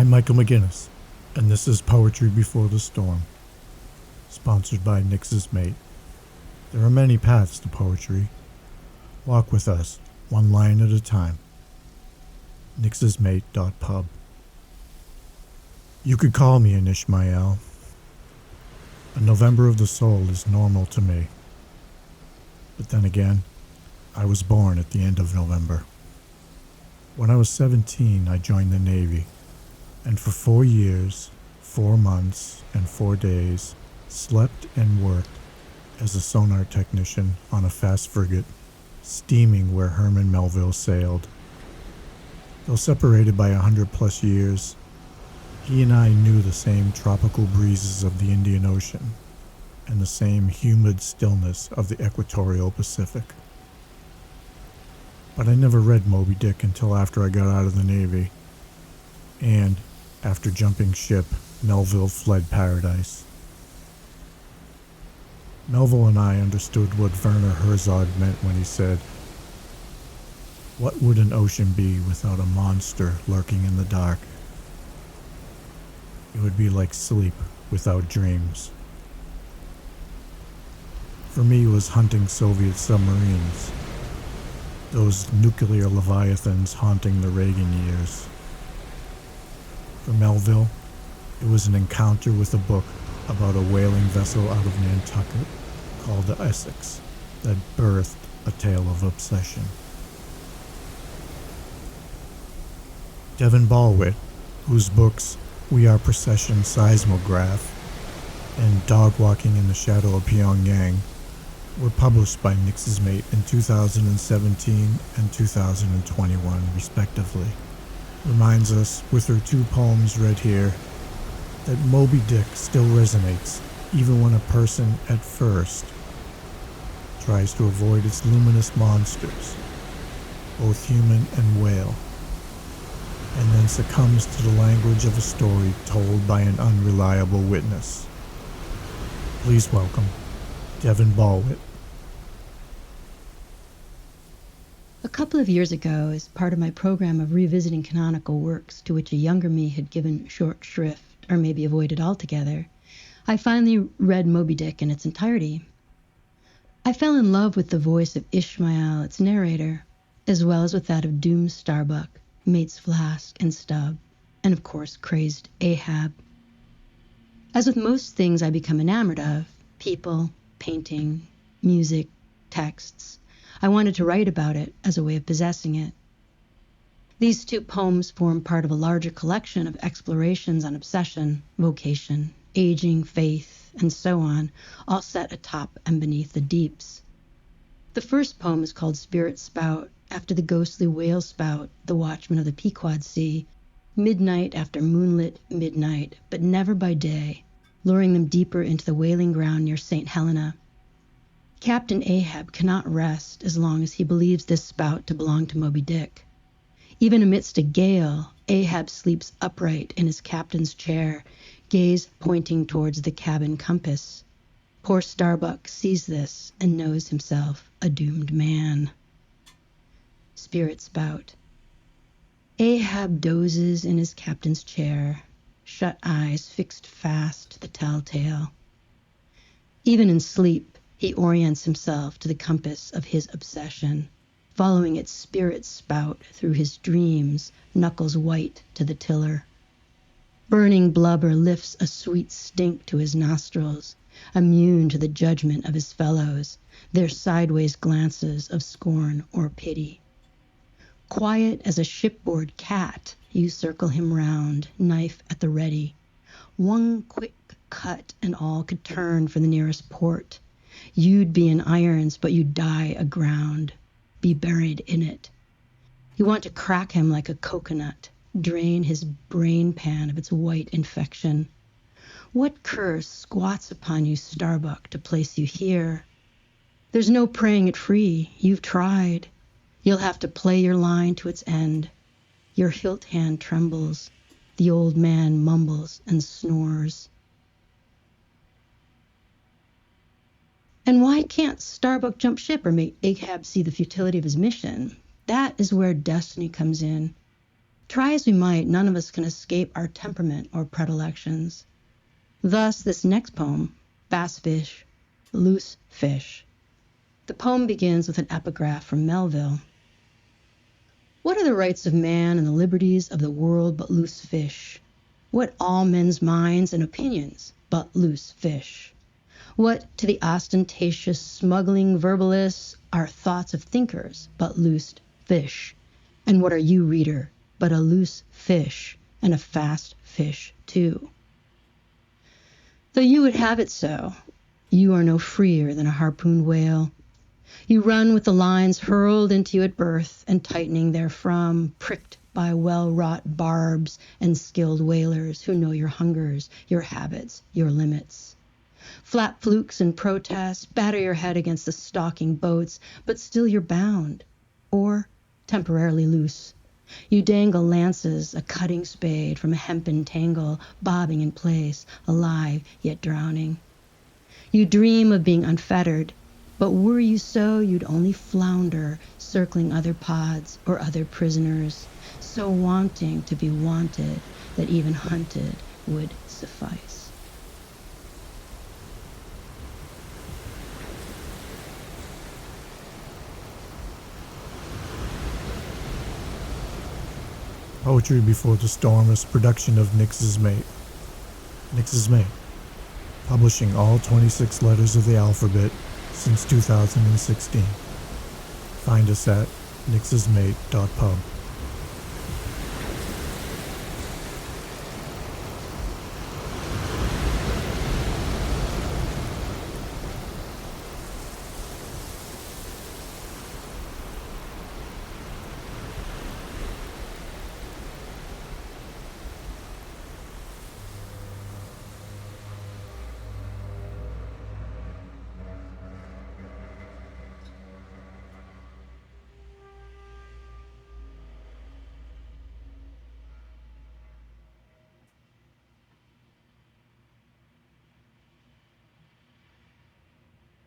I'm Michael McGinnis, and this is Poetry Before the Storm, sponsored by Nix's Mate. There are many paths to poetry. Walk with us, one line at a time. nixsmate.pub. You could call me an Ishmael. A November of the soul is normal to me. But then again, I was born at the end of November. When I was 17, I joined the Navy, and for 4 years, 4 months, and 4 days, slept and worked as a sonar technician on a fast frigate, steaming where Herman Melville sailed. Though separated by 100+ years, he and I knew the same tropical breezes of the Indian Ocean and the same humid stillness of the equatorial Pacific. But I never read Moby Dick until after I got out of the Navy, and after jumping ship, Melville fled paradise. Melville and I understood what Werner Herzog meant when he said, "What would an ocean be without a monster lurking in the dark? It would be like sleep without dreams." For me, it was hunting Soviet submarines, those nuclear leviathans haunting the Reagan years. For Melville, it was an encounter with a book about a whaling vessel out of Nantucket called the Essex that birthed a tale of obsession. Devon Balwit, whose books We Are Precession Seismograph and Dog Walking in the Shadow of Pyongyang were published by Nix's Mate in 2017 and 2021, respectively, reminds us, with her 2 poems read here, that Moby Dick still resonates even when a person, at first, tries to avoid its luminous monsters, both human and whale, and then succumbs to the language of a story told by an unreliable witness. Please welcome Devon Balwit. A couple of years ago, as part of my program of revisiting canonical works to which a younger me had given short shrift, or maybe avoided altogether, I finally read Moby Dick in its entirety. I fell in love with the voice of Ishmael, its narrator, as well as with that of Doom Starbuck, Mates Flask and Stubb, and of course crazed Ahab. As with most things I become enamored of, people, painting, music, texts, I wanted to write about it as a way of possessing it. These 2 poems form part of a larger collection of explorations on obsession, vocation, aging, faith, and so on, all set atop and beneath the deeps. The first poem is called Spirit Spout, after the ghostly whale spout, the watchman of the Pequod Sea, midnight after moonlit midnight, but never by day, luring them deeper into the whaling ground near St. Helena. Captain Ahab cannot rest as long as he believes this spout to belong to Moby Dick. Even amidst a gale, Ahab sleeps upright in his captain's chair, gaze pointing towards the cabin compass. Poor Starbuck sees this and knows himself a doomed man. Spirit Spout. Ahab dozes in his captain's chair, shut eyes fixed fast to the telltale. Even in sleep, he orients himself to the compass of his obsession, following its spirit spout through his dreams, knuckles white to the tiller. Burning blubber lifts a sweet stink to his nostrils, immune to the judgment of his fellows, their sideways glances of scorn or pity. Quiet as a shipboard cat, you circle him round, knife at the ready. One quick cut and all could turn for the nearest port. You'd be in irons, but you'd die aground, be buried in it. You want to crack him like a coconut, drain his brain pan of its white infection. What curse squats upon you, Starbuck, to place you here? There's no praying it free. You've tried. You'll have to play your line to its end. Your hilt hand trembles. The old man mumbles and snores. And why can't Starbuck jump ship or make Ahab see the futility of his mission? That is where destiny comes in. Try as we might, none of us can escape our temperament or predilections. Thus, this next poem, Bass Fish, Loose Fish. The poem begins with an epigraph from Melville. What are the rights of man and the liberties of the world but loose fish? What all men's minds and opinions but loose fish? What to the ostentatious smuggling verbalists are thoughts of thinkers but loosed fish? And what are you, reader, but a loose fish, and a fast fish too? Though you would have it so, you are no freer than a harpooned whale. You run with the lines hurled into you at birth, and tightening therefrom, pricked by well-wrought barbs and skilled whalers who know your hungers, your habits, your limits. Flap flukes and protests, batter your head against the stalking boats, but still you're bound, or temporarily loose. You dangle lances, a cutting spade from a hempen tangle, bobbing in place, alive yet drowning. You dream of being unfettered, but were you so, you'd only flounder, circling other pods or other prisoners, so wanting to be wanted that even hunted would suffice. Poetry Before the Storm is a production of Nix's Mate. Nix's Mate, publishing all 26 letters of the alphabet since 2016. Find us at nixsmate.pub.